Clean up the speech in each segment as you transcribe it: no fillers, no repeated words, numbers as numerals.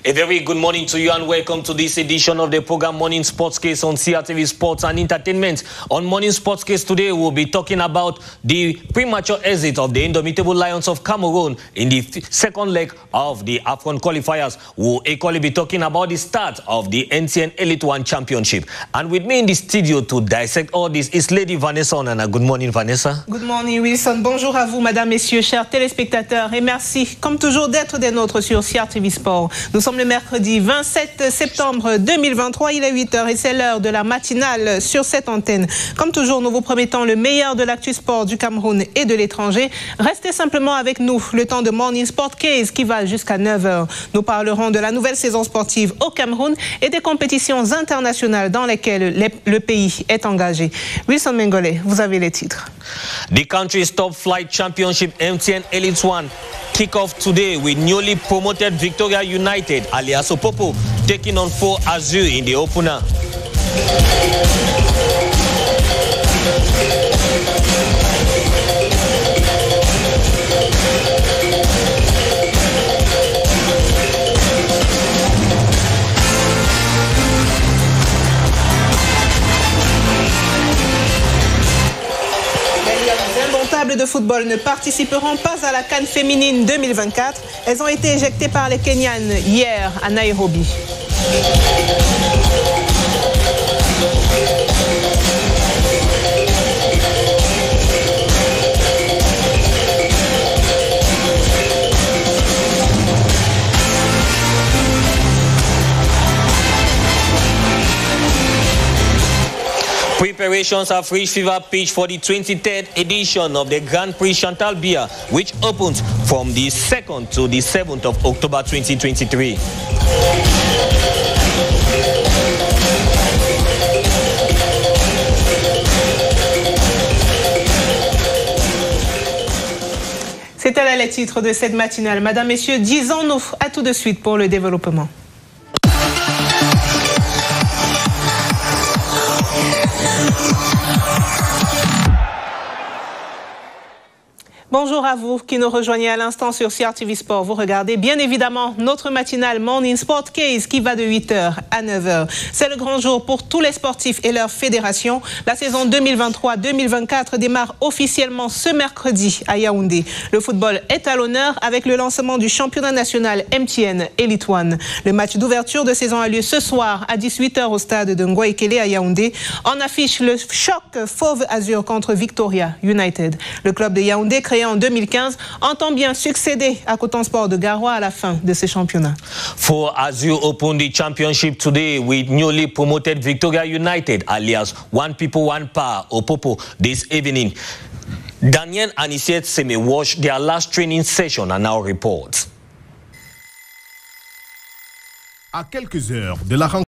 A very good morning to you and welcome to this edition of the program Morning Sports Case on CRTV Sports and Entertainment. On Morning Sports Case today, we'll be talking about the premature exit of the Indomitable Lions of Cameroon in the second leg of the AFCON qualifiers. We'll equally be talking about the start of the NTN Elite One Championship. And with me in the studio to dissect all this is Lady Vanessa Onana. Good morning, Vanessa. Good morning, Wilson. Bonjour à vous, madame, messieurs, chers téléspectateurs. Et merci, comme toujours, d'être des nôtres sur CRTV Sport. Nous sommes le mercredi 27 septembre 2023, il est 8h et c'est l'heure de la matinale sur cette antenne. Comme toujours, nous vous promettons le meilleur de l'actu sport du Cameroun et de l'étranger. Restez simplement avec nous, le temps de Morning Sport Case qui va jusqu'à 9h. Nous parlerons de la nouvelle saison sportive au Cameroun et des compétitions internationales dans lesquelles le pays est engagé. Wilson Mengole, vous avez les titres. The country's top flight championship MTN Elite One kick off today with newly promoted Victoria United alias Opopo taking on 4 Azure in the opener. De football ne participeront pas à la CAN féminine 2024. Elles ont été éjectées par les Kenyanes hier à Nairobi. Preparations have reached fever pitch for the 23rd edition of the Grand Prix Chantal Biya, which opens from the 2nd to the 7th of October 2023. C'était là les titres de cette matinale. Madame, messieurs, disons-nous à tout de suite pour le développement. Bonjour à vous qui nous rejoignez à l'instant sur CRTV Sport. Vous regardez bien évidemment notre matinale Morning Sport Case qui va de 8h à 9h. C'est le grand jour pour tous les sportifs et leurs fédérations. La saison 2023-2024 démarre officiellement ce mercredi à Yaoundé. Le football est à l'honneur avec le lancement du championnat national MTN Elite One. Le match d'ouverture de saison a lieu ce soir à 18h au stade de Ngoïkele à Yaoundé. On affiche le choc Fauve Azur contre Victoria United. Le club de Yaoundé créé en 2015, entend bien succéder à Coton Sport de Garoua à la fin de ces championnats. For Azure open the championship today with newly promoted Victoria United alias One People One Power Opopo this evening. Daniel and Isiet Seme watched their last training session and now report. À quelques heures de la rencontre.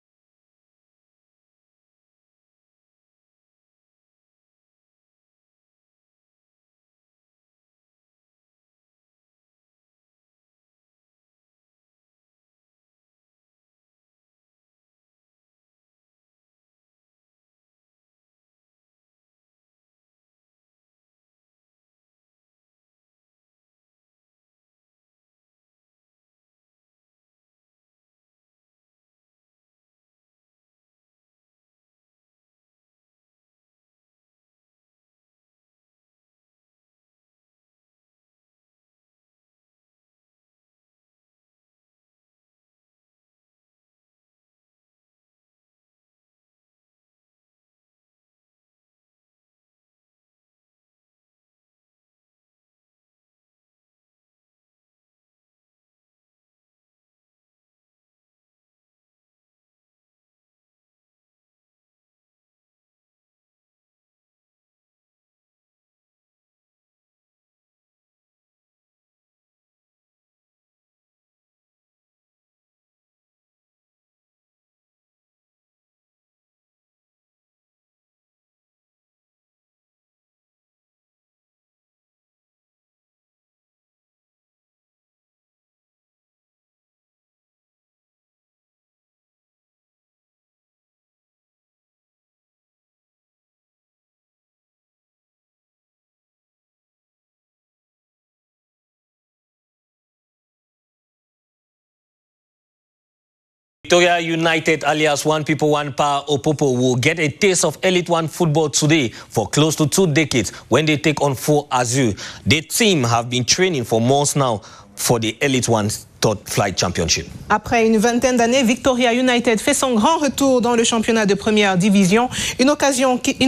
Victoria United, alias One People, One Power, Opopo, will get a taste of Elite One football today for close to 2 decades when they take on 4 Azure. The team have been training for months now for the Elite One Top Flight Championship. Après une vingtaine d'années, Victoria United fait son grand retour dans le championnat de première division. Une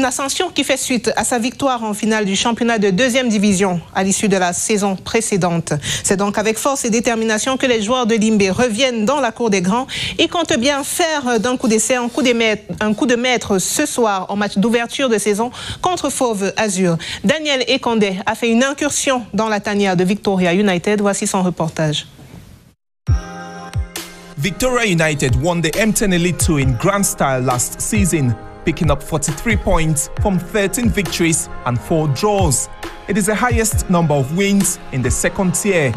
ascension qui fait suite à sa victoire en finale du championnat de deuxième division à l'issue de la saison précédente. C'est donc avec force et détermination que les joueurs de Limbe reviennent dans la cour des grands. Ils comptent bien faire d'un coup d'essai un coup de maître ce soir en match d'ouverture de saison contre Fauve Azur. Daniel Ekondé a fait une incursion dans la tanière de Victoria United. Voici son reportage. Victoria United won the M10 Elite 2 in grand style last season, picking up 43 points from 13 victories and 4 draws. It is the highest number of wins in the second tier.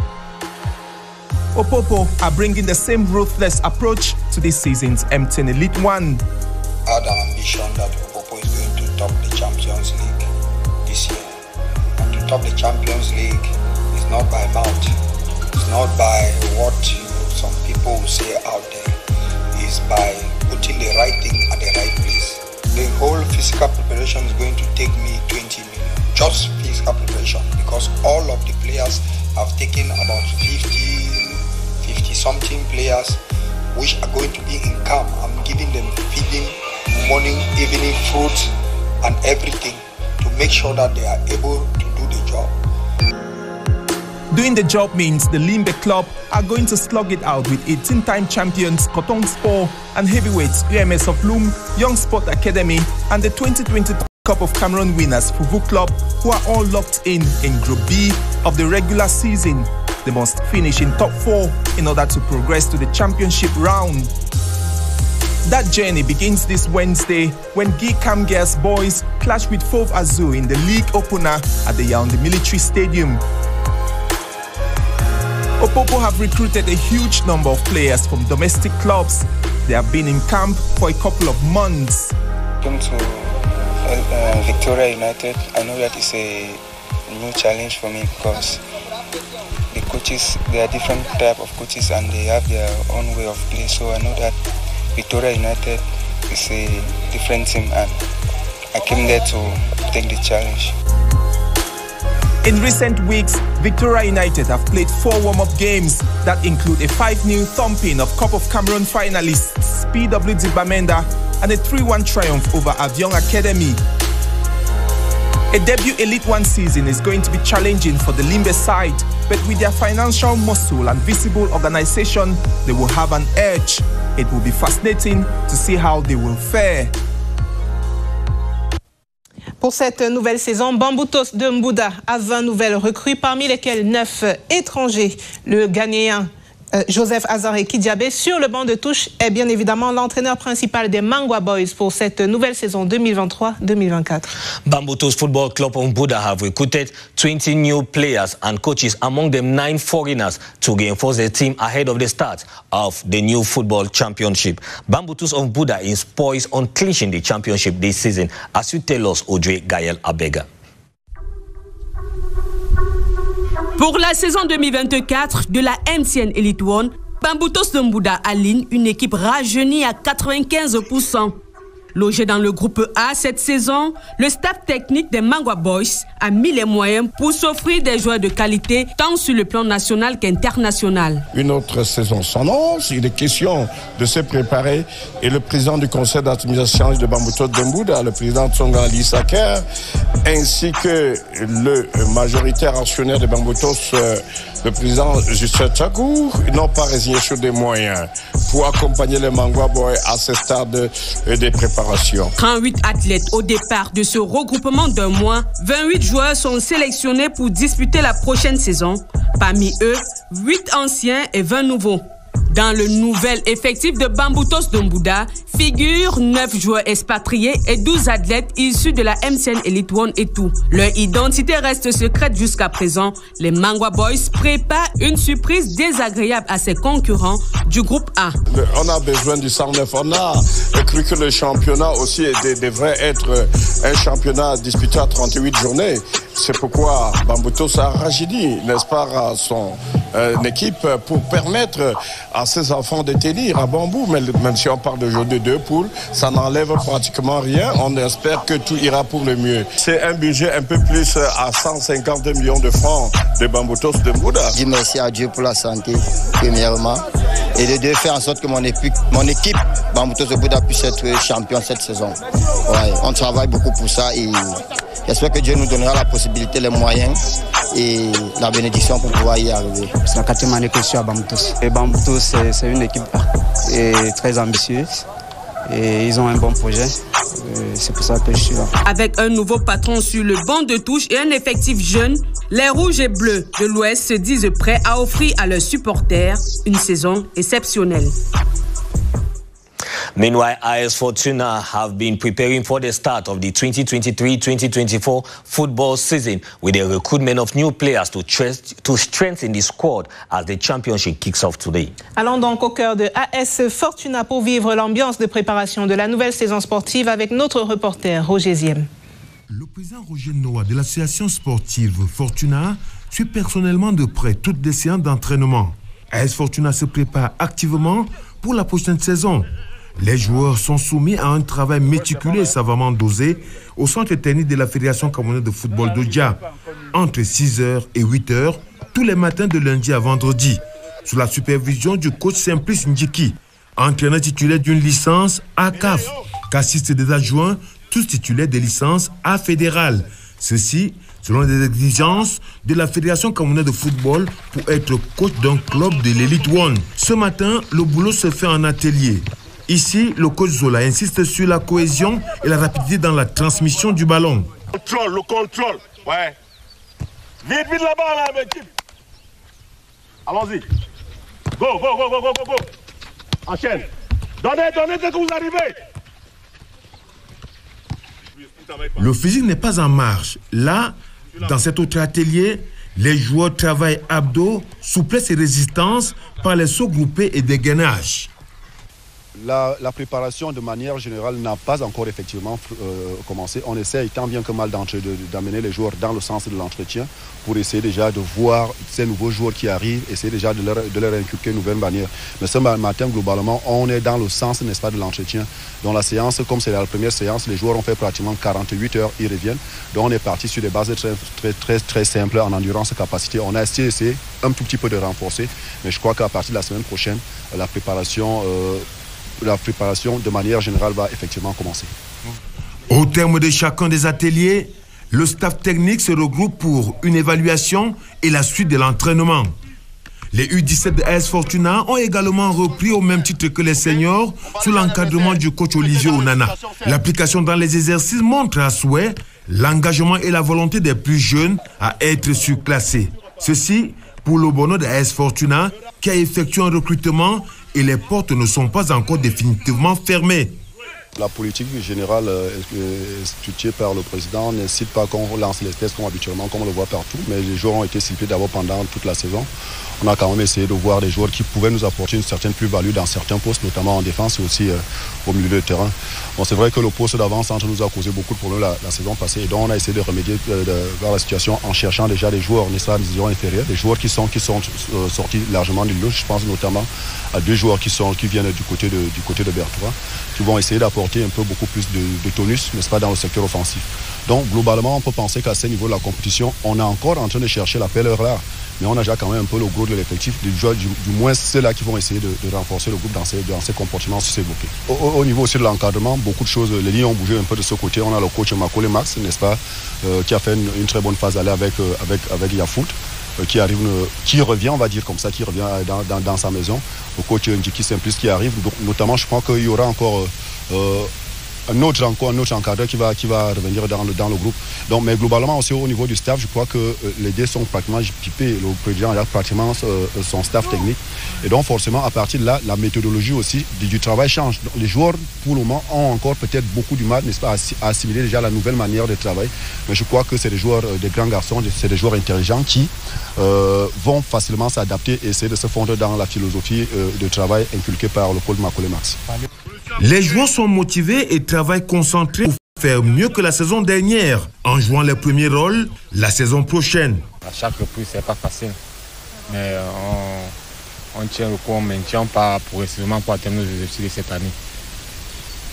Opopo are bringing the same ruthless approach to this season's M10 Elite 1. I had an ambition that Opopo is going to top the Champions League this year. And to top the Champions League is not by mouth, it's not by what some people will say out there, is by putting the right thing at the right place. The whole physical preparation is going to take me 20 million. Just physical preparation, because all of the players have taken about 50 something players which are going to be in camp. I'm giving them feeding, morning, evening, fruit and everything to make sure that they are able to do the job. Doing the job means the Limbe club are going to slug it out with 18-time champions Kotong Sport and heavyweights UMS of Loom, Young Sport Academy and the 2020 Cup of Cameroon winners Fuvu Club, who are all locked in Group B of the regular season. They must finish in top 4 in order to progress to the championship round. That journey begins this Wednesday when Guy Kamger's boys clash with Fauve Azur in the league opener at the Yaoundé Military Stadium. Opopo have recruited a huge number of players from domestic clubs. They have been in camp for a couple of months. Come to Victoria United, I know that it's a new challenge for me because the coaches, they are different type of coaches and they have their own way of play. So I know that Victoria United is a different team and I came there to take the challenge. In recent weeks, Victoria United have played 4 warm-up games that include a 5-0 thumping of Cup of Cameroon finalists PWD Bamenda and a 3-1 triumph over Avion Academy. A debut Elite 1 season is going to be challenging for the Limbe side, but with their financial muscle and visible organization, they will have an edge. It will be fascinating to see how they will fare. Pour cette nouvelle saison, Bamboutos de Mbouda a 20 nouvelles recrues, parmi lesquelles 9 étrangers. Le Ghanéen Joseph Azaré Kidiabé, sur le banc de touche, est bien évidemment l'entraîneur principal des Mangwa Boys pour cette nouvelle saison 2023-2024. Bamboutos Football Club of Mbouda have recruited 20 new players and coaches, among them 9 foreigners, to reinforce their team ahead of the start of the new football championship. Bamboutos of Mbouda is poised on clinching the championship this season, as you tell us, Audrey Gaël Abega. Pour la saison 2024 de la MTN Elite One, Bamboutos de Mbouda aligne une équipe rajeunie à 95%. Logé dans le groupe A cette saison, le staff technique des Mangwa Boys a mis les moyens pour s'offrir des joueurs de qualité tant sur le plan national qu'international. Une autre saison s'annonce, il est question de se préparer et le président du conseil d'administration de Bamboutos de Mbouda, le président Tsonga Ali Saker, ainsi que le majoritaire actionnaire de Bamboutos, le président Justin Tchagou, n'ont pas résigné sur des moyens pour accompagner les Mangwa Boys à ce stade des préparations. 38 athlètes au départ de ce regroupement d'un mois, 28 joueurs sont sélectionnés pour disputer la prochaine saison. Parmi eux, 8 anciens et 20 nouveaux. Dans le nouvel effectif de Bamboutos de Mbouda figurent 9 joueurs expatriés et 12 athlètes issus de la MCN Elite One et tout. Leur identité reste secrète jusqu'à présent. Les Mangwa Boys préparent une surprise désagréable à ses concurrents du groupe A. On a besoin du 109. On a cru que le championnat aussi devrait être un championnat disputé à 38 journées. C'est pourquoi Bamboutos a rajeuni, n'est-ce pas, son équipe pour permettre à ces enfants de tenir à bon bout. Mais même si on parle de jeu de 2 poules, ça n'enlève pratiquement rien. On espère que tout ira pour le mieux. C'est un budget un peu plus à 150 millions de francs de Bamboutos de Mbouda. Je dis merci à Dieu pour la santé, premièrement. Et de faire en sorte que mon équipe Bamboutos de Mbouda puisse être champion cette saison. Ouais, on travaille beaucoup pour ça et j'espère que Dieu nous donnera la possibilité, les moyens et la bénédiction pour pouvoir y arriver. C'est la 4e année que je suis à Bamboutos. Et Bamboutos, c'est une équipe très ambitieuse et ils ont un bon projet. C'est pour ça que je suis là. Avec un nouveau patron sur le banc de touche et un effectif jeune, les Rouges et Bleus de l'Ouest se disent prêts à offrir à leurs supporters une saison exceptionnelle. Meanwhile, AS Fortuna have been preparing for the start of the 2023-2024 football season with the recruitment of new players to strengthen the squad as the championship kicks off today. Allons donc au cœur de AS Fortuna pour vivre l'ambiance de préparation de la nouvelle saison sportive avec notre reporter Roger Ziem. Le président Roger Noah de l'association sportive Fortuna suit personnellement de près toutes les séances d'entraînement. AS Fortuna se prépare activement pour la prochaine saison. Les joueurs sont soumis à un travail méticuleux et savamment dosé au centre technique de la Fédération camerounaise de football d'Odja, entre 6h et 8h, tous les matins de lundi à vendredi, sous la supervision du coach Simplice Ndjiki, entraîneur titulaire d'une licence A CAF, qu'assistent des adjoints, tous titulaires des licences A fédérales. Ceci, selon les exigences de la Fédération camerounaise de football pour être coach d'un club de l'Elite One. Ce matin, le boulot se fait en atelier. Ici, le coach Zola insiste sur la cohésion et la rapidité dans la transmission du ballon. Le contrôle, ouais. Vite là-bas, là, équipe. Allons-y. Go. Enchaîne. Donnez dès que vous arrivez. Le physique n'est pas en marche. Là, dans cet autre atelier, les joueurs travaillent abdos, souplesse et résistance par les sauts groupés et des gainages. La préparation de manière générale n'a pas encore effectivement commencé. On essaie tant bien que mal d'amener les joueurs dans le sens de l'entretien pour essayer déjà de voir ces nouveaux joueurs qui arrivent, essayer déjà de leur inculquer une nouvelle manière. Mais ce matin, globalement, on est dans le sens, n'est-ce pas, de l'entretien. Dans la séance, comme c'est la première séance, les joueurs ont fait pratiquement 48 heures, ils reviennent. Donc on est parti sur des bases très simples en endurance et capacité. On a essayé un tout petit peu de renforcer, mais je crois qu'à partir de la semaine prochaine, la préparation de manière générale va effectivement commencer. Au terme de chacun des ateliers, le staff technique se regroupe pour une évaluation et la suite de l'entraînement. Les U17 de AS Fortuna ont également repris au même titre que les seniors sous l'encadrement du coach Olivier Onana. L'application dans les exercices montre à souhait l'engagement et la volonté des plus jeunes à être surclassés. Ceci pour le bonheur de AS Fortuna qui a effectué un recrutement et les portes ne sont pas encore définitivement fermées. La politique générale instituée par le président n'incite pas qu'on lance les tests comme habituellement, comme on le voit partout, mais les joueurs ont été ciblés d'abord pendant toute la saison. On a quand même essayé de voir des joueurs qui pouvaient nous apporter une certaine plus-value dans certains postes, notamment en défense et aussi au milieu de terrain. Bon, c'est vrai que le poste d'avant-centre nous a causé beaucoup de problèmes la saison passée, et donc on a essayé de remédier vers la situation en cherchant déjà des joueurs nécessaires à la division inférieure, des joueurs qui sont sortis largement du lot. Je pense notamment à 2 joueurs qui viennent du côté de Bertois, qui vont essayer d'apporter un peu beaucoup plus de tonus, n'est-ce pas, dans le secteur offensif. Donc globalement, on peut penser qu'à ce niveau de la compétition, on est encore en train de chercher la belle heure là. Mais on a déjà quand même un peu le gros de l'effectif, du moins ceux-là qui vont essayer de renforcer le groupe dans ces comportements susceptibles. Au niveau aussi de l'encadrement, beaucoup de choses, les lignes ont bougé un peu de ce côté. On a le coach Makole Max, n'est-ce pas, qui a fait une très bonne phase aller avec Yafoot, qui revient, on va dire comme ça, qui revient dans sa maison. Le coach Ndjiki Simplice qui arrive, donc, notamment je crois qu'il y aura encore un autre encadreur qui va revenir dans le groupe. Donc, mais globalement aussi au niveau du staff, je crois que les dés sont pratiquement pipés. Le président a pratiquement son staff technique. Et donc forcément, à partir de là, la méthodologie aussi du travail change. Donc, les joueurs, pour le moment, ont encore peut-être beaucoup du mal, n'est-ce pas, à assimiler déjà la nouvelle manière de travailler. Mais je crois que c'est des joueurs, des grands garçons, c'est des joueurs intelligents qui vont facilement s'adapter et essayer de se fondre dans la philosophie de travail inculquée par le coach Makole Max. Les joueurs sont motivés et travaillent concentrés pour faire mieux que la saison dernière, en jouant les premiers rôles la saison prochaine. À chaque reprise, c'est pas facile. mais on tient le coup, on maintient pas progressivement pour atteindre nos objectifs de cette année.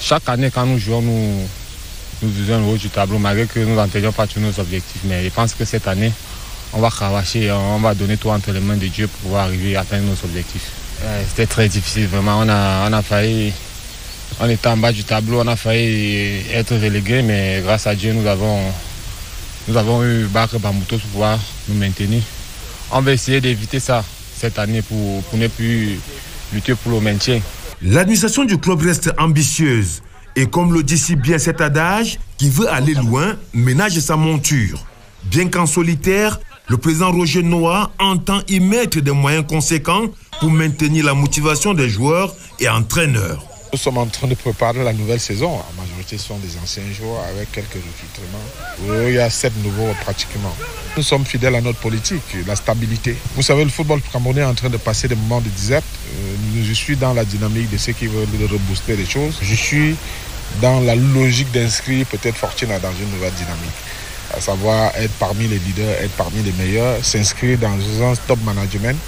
Chaque année, quand nous jouons, nous faisons le haut du tableau, malgré que nous n'atteignons pas tous nos objectifs. Mais je pense que cette année, on va cravacher, on va donner tout entre les mains de Dieu pour pouvoir arriver à atteindre nos objectifs. C'était très difficile, vraiment. On a failli, on était en bas du tableau, on a failli être relégués, mais grâce à Dieu, nous avons eu Bakr Bamboutos pour pouvoir nous maintenir. On va essayer d'éviter ça cette année pour ne plus lutter pour le maintien. L'administration du club reste ambitieuse et comme le dit si bien cet adage, qui veut aller loin ménage sa monture. Bien qu'en solitaire, le président Roger Noah entend y mettre des moyens conséquents pour maintenir la motivation des joueurs et entraîneurs. Nous sommes en train de préparer la nouvelle saison. La majorité sont des anciens joueurs avec quelques recrutements. Il y a 7 nouveaux pratiquement. Nous sommes fidèles à notre politique, la stabilité. Vous savez, le football camerounais est en train de passer des moments de disette. Je suis dans la dynamique de ceux qui veulent rebooster les choses. Je suis dans la logique d'inscrire peut-être Fortuna dans une nouvelle dynamique. À savoir être parmi les leaders, être parmi les meilleurs, s'inscrire dans un top management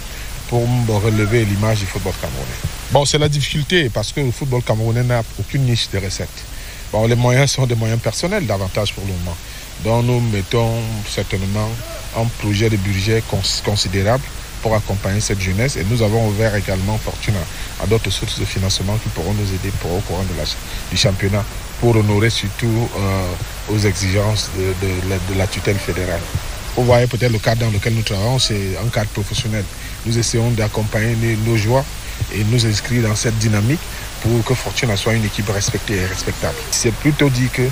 pour relever l'image du football camerounais. Bon, c'est la difficulté parce que le football camerounais n'a aucune niche de recettes. Bon, les moyens sont des moyens personnels davantage pour le moment. Donc nous mettons certainement un projet de budget considérable pour accompagner cette jeunesse et nous avons ouvert également Fortuna à d'autres sources de financement qui pourront nous aider au courant du championnat pour honorer surtout aux exigences de la tutelle fédérale. Vous voyez peut-être le cadre dans lequel nous travaillons, c'est un cadre professionnel. Nous essayons d'accompagner nos joueurs et nous inscrire dans cette dynamique pour que Fortuna soit une équipe respectée et respectable. C'est plutôt dit que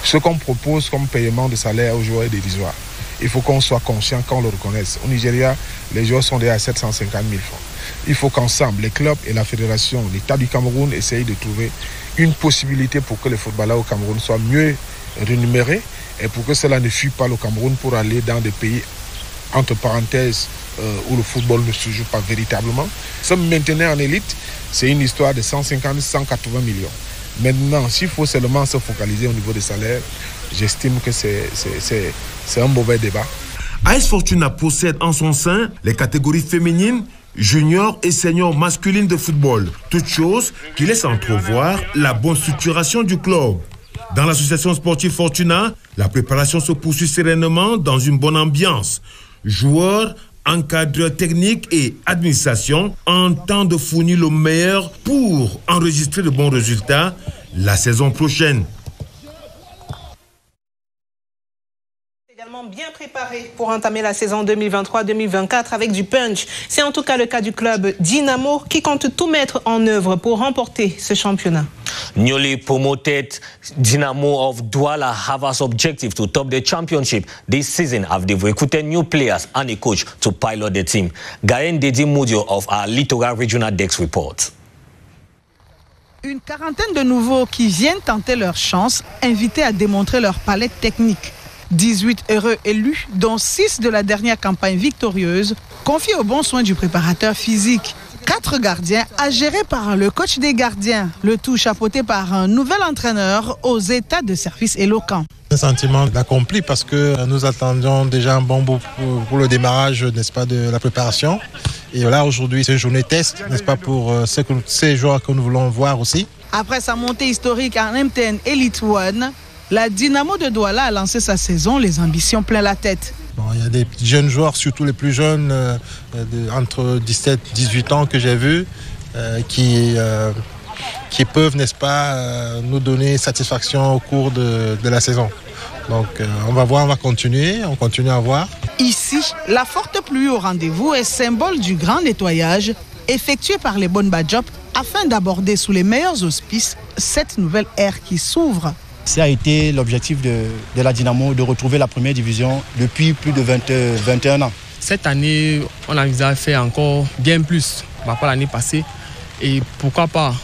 ce qu'on propose comme paiement de salaire aux joueurs est dérisoire. Il faut qu'on soit conscient, qu'on le reconnaisse. Au Nigeria, les joueurs sont déjà à 750 000 francs. Il faut qu'ensemble, les clubs et la fédération, l'État du Cameroun essayent de trouver une possibilité pour que les footballeurs au Cameroun soient mieux rémunérés et pour que cela ne fuit pas le Cameroun pour aller dans des pays, entre parenthèses, où le football ne se joue pas véritablement. Se maintenir en élite, c'est une histoire de 150-180 millions. Maintenant, s'il faut seulement se focaliser au niveau des salaires, j'estime que c'est un mauvais débat. AS Fortuna possède en son sein les catégories féminines, juniors et seniors masculines de football. Toute chose qui laisse entrevoir la bonne structuration du club. Dans l'association sportive Fortuna, la préparation se poursuit sereinement dans une bonne ambiance. Joueurs, encadreurs techniques et administration entendent fournir le meilleur pour enregistrer de bons résultats la saison prochaine. Également bien préparé pour entamer la saison 2023-2024 avec du punch. C'est en tout cas le cas du club Dynamo qui compte tout mettre en œuvre pour remporter ce championnat. Newly promoted Dynamo of Douala have as objective to top the championship this season as they've recruited new players and a coach to pilot the team. Gaël Dedi Moudio of our Littoral Regional Dex report. Une quarantaine de nouveaux qui viennent tenter leur chance, invités à démontrer leur palette technique. 18 heureux élus, dont 6 de la dernière campagne victorieuse, confiés aux bons soins du préparateur physique. 4 gardiens à gérer par le coach des gardiens, le tout chapeauté par un nouvel entraîneur aux états de service éloquents. Un sentiment d'accompli parce que nous attendions déjà un bon bout pour le démarrage, n'est-ce pas, de la préparation. Et là, aujourd'hui, c'est une journée test, n'est-ce pas, pour ces joueurs que nous voulons voir aussi. Après sa montée historique en MTN Elite One, la Dynamo de Douala a lancé sa saison, les ambitions plein la tête. Bon, il y a des jeunes joueurs, surtout les plus jeunes, entre 17 et 18 ans que j'ai vus, qui peuvent, n'est-ce pas, nous donner satisfaction au cours de la saison. Donc on va voir, on continue à voir. Ici, la forte pluie au rendez-vous est symbole du grand nettoyage effectué par les bonnes Badjop afin d'aborder sous les meilleurs auspices cette nouvelle ère qui s'ouvre. Ça a été l'objectif de la Dynamo de retrouver la première division depuis plus de 21 ans. Cette année, on envisage faire encore bien plus par rapport à l'année passée. Et pourquoi pas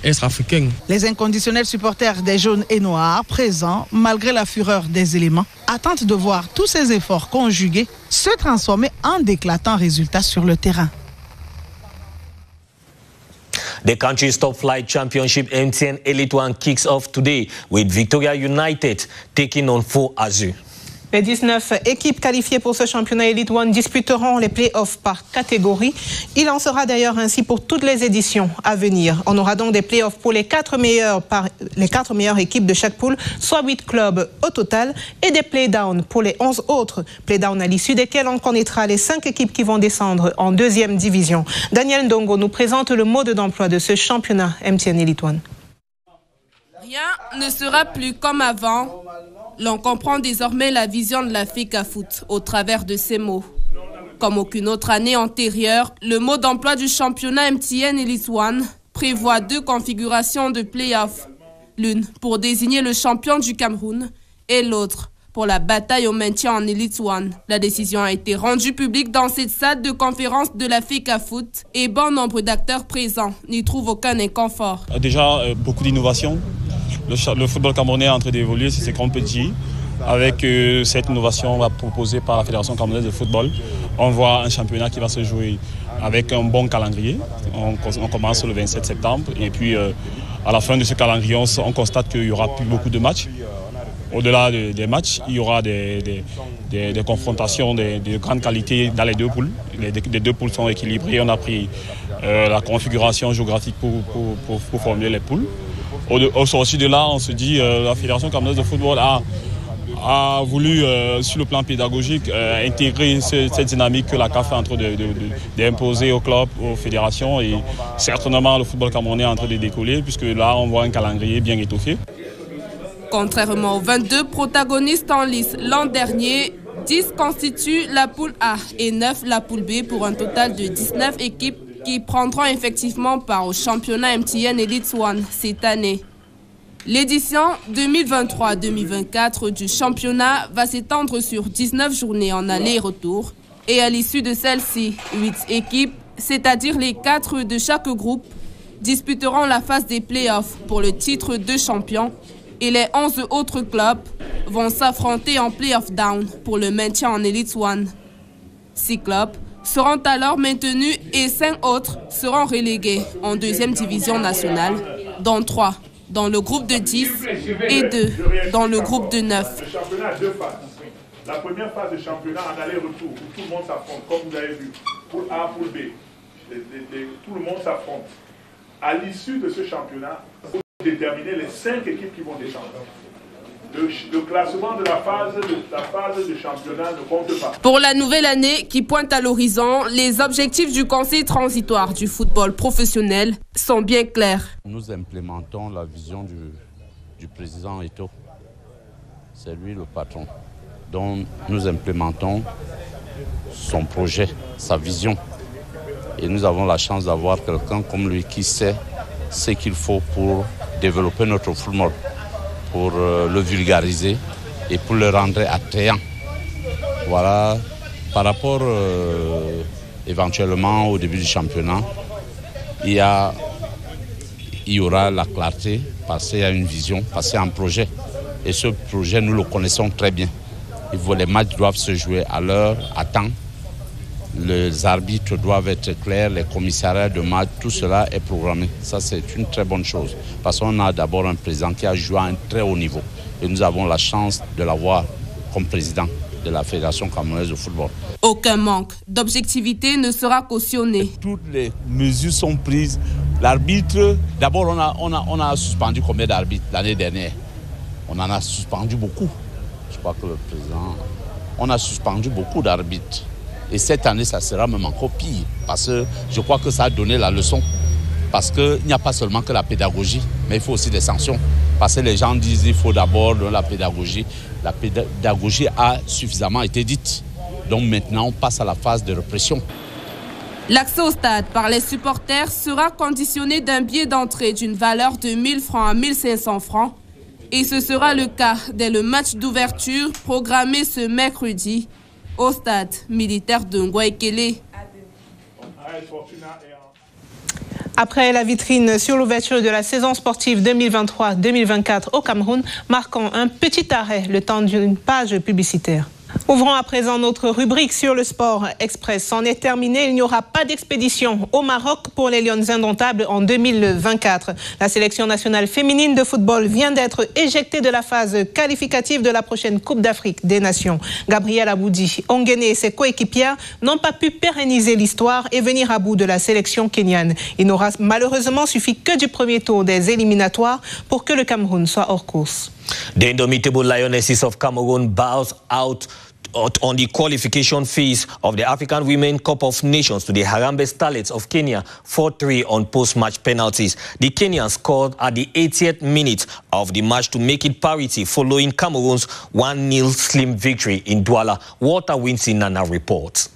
être africain. Les inconditionnels supporters des jaunes et noirs présents, malgré la fureur des éléments, attendent de voir tous ces efforts conjugués se transformer en d'éclatants résultats sur le terrain. The country's top flight championship MTN Elite One kicks off today with Victoria United taking on Fo Azu. Les 19 équipes qualifiées pour ce championnat Elite One disputeront les play-offs par catégorie. Il en sera d'ailleurs ainsi pour toutes les éditions à venir. On aura donc des play-offs pour les 4 meilleures équipes de chaque poule, soit 8 clubs au total, et des play-downs pour les 11 autres. Play-downs à l'issue desquels on connaîtra les 5 équipes qui vont descendre en 2e division. Daniel Ndongo nous présente le mode d'emploi de ce championnat MTN Elite One. Rien ne sera plus comme avant. L'on comprend désormais la vision de la FECAFOOT au travers de ces mots. Comme aucune autre année antérieure, le mode d'emploi du championnat MTN Elite One prévoit 2 configurations de play-off. L'une pour désigner le champion du Cameroun et l'autre pour la bataille au maintien en Elite One. La décision a été rendue publique dans cette salle de conférence de la FECAFOOT et bon nombre d'acteurs présents n'y trouvent aucun inconfort. Déjà, beaucoup d'innovations. Le football camerounais est en train d'évoluer, c'est ce qu'on peut dire. Avec cette innovation proposée par la Fédération camerounaise de football, on voit un championnat qui va se jouer avec un bon calendrier. On commence le 27 septembre et puis à la fin de ce calendrier, on constate qu'il n'y aura plus beaucoup de matchs. Au-delà des matchs, il y aura des confrontations de grande qualité dans les 2 poules. Les 2 poules sont équilibrées. On a pris la configuration géographique pour formuler les poules. Au sorti de là, on se dit la Fédération camerounaise de football a voulu, sur le plan pédagogique, intégrer cette dynamique que la CAF est en train d'imposer aux clubs, aux fédérations. Et certainement, le football camerounais est en train de décoller, puisque là, on voit un calendrier bien étoffé. Contrairement aux 22 protagonistes en lice l'an dernier, 10 constituent la poule A et 9 la poule B pour un total de 19 équipes qui prendront effectivement part au championnat MTN Elite One cette année. L'édition 2023-2024 du championnat va s'étendre sur 19 journées en aller-retour et à l'issue de celle-ci, 8 équipes, c'est-à-dire les 4 de chaque groupe, disputeront la phase des play-offs pour le titre de champion et les 11 autres clubs vont s'affronter en play-off down pour le maintien en Elite One. 6 clubs seront alors maintenus et 5 autres seront relégués en 2e division nationale, dont 3 dans le groupe de 10 et 2 dans le groupe de 9. Le championnat a 2 phases. La première phase de championnat en aller-retour, où tout le monde s'affronte, comme vous avez vu, poule A, poule B. Tout le monde s'affronte. À l'issue de ce championnat, il faut déterminer les 5 équipes qui vont descendre. Le classement de la phase de championnat ne compte pas. Pour la nouvelle année qui pointe à l'horizon, les objectifs du Conseil transitoire du football professionnel sont bien clairs. Nous implémentons la vision du président Eto'o. C'est lui le patron. Donc nous implémentons son projet, sa vision. Et nous avons la chance d'avoir quelqu'un comme lui qui sait ce qu'il faut pour développer notre football, pour le vulgariser et pour le rendre attrayant. Voilà, par rapport éventuellement au début du championnat, il y aura la clarté parce qu'il y a une vision, parce qu'il y a un projet. Et ce projet, nous le connaissons très bien. Les matchs doivent se jouer à l'heure, à temps. Les arbitres doivent être clairs, les commissariats de match, tout cela est programmé. Ça, c'est une très bonne chose. Parce qu'on a d'abord un président qui a joué à un très haut niveau. Et nous avons la chance de l'avoir comme président de la Fédération camerounaise de football. Aucun manque d'objectivité ne sera cautionné. Toutes les mesures sont prises. L'arbitre, d'abord, on a suspendu combien d'arbitres l'année dernière? On en a suspendu beaucoup. Je crois que le président... On a suspendu beaucoup d'arbitres. Et cette année, ça sera même encore pire. Parce que je crois que ça a donné la leçon. Parce qu'il n'y a pas seulement que la pédagogie, mais il faut aussi des sanctions. Parce que les gens disent qu'il faut d'abord la pédagogie. La pédagogie a suffisamment été dite. Donc maintenant, on passe à la phase de répression. L'accès au stade par les supporters sera conditionné d'un billet d'entrée d'une valeur de 1 000 francs à 1 500 francs. Et ce sera le cas dès le match d'ouverture programmé ce mercredi au stade militaire de Ngouaïkele. Après la vitrine sur l'ouverture de la saison sportive 2023-2024 au Cameroun, marquons un petit arrêt le temps d'une page publicitaire. Ouvrons à présent notre rubrique sur le sport express. C'en est terminé. Il n'y aura pas d'expédition au Maroc pour les Lions indomptables en 2024. La sélection nationale féminine de football vient d'être éjectée de la phase qualificative de la prochaine Coupe d'Afrique des Nations. Gabriel Aboudi, Ongene et ses coéquipières n'ont pas pu pérenniser l'histoire et venir à bout de la sélection kenyane. Il n'aura malheureusement suffi que du premier tour des éliminatoires pour que le Cameroun soit hors course. The indomitable Lionesses of Cameroon bows out on the qualification phase of the African Women Cup of Nations to the Harambee Starlets of Kenya 4-3 on post-match penalties. The Kenyans scored at the 80th minute of the match to make it parity following Cameroon's 1-0 slim victory in Douala. Walter Winsinana reports.